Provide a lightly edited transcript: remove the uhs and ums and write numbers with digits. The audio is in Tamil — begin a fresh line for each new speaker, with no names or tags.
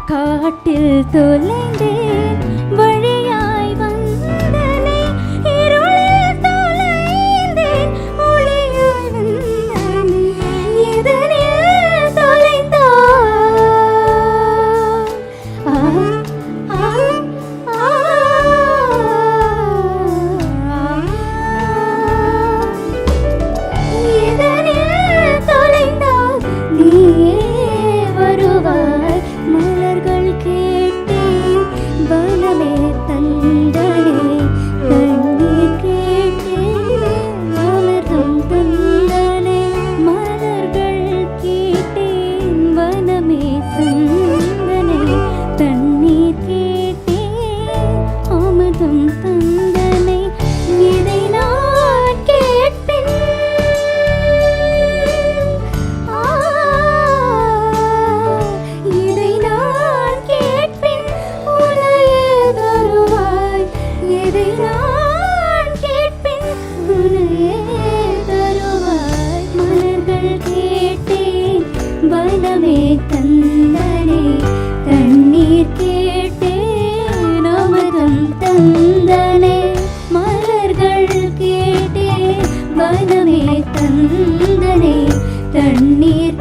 காட்டில் தொலைந்தேன் வழியாய் வந்தனே இருளில் தொலைந்தேன் ஒளியாய் வந்தனே இதனில் தொலைந்தாய் இதனில் தொலைந்தாய் நீயே வருவாய் மலர்கள் கேட்டேன் வனமே தந்தனே தண்ணீர் கேட்டேன் மலரும் தந்தனே மலர்கள் கேட்டேன் வனமே தந்தனே தண்ணீர் கேட்டேன் அமுதம் தந்தனே இதை நான் கேட்பேன் இதை நான் கேட்பேன் உனையே தருவாய் இதை நான் கேட்பேன் உனையே தருவாய் மலர்கள் கேட்டேன் வனமே தந்தனே தண்ணீர் கேட்டேன் அமுதம் தந்தனே மலர்கள் கேட்டேன் வனமே தந்தனே தண்ணீர்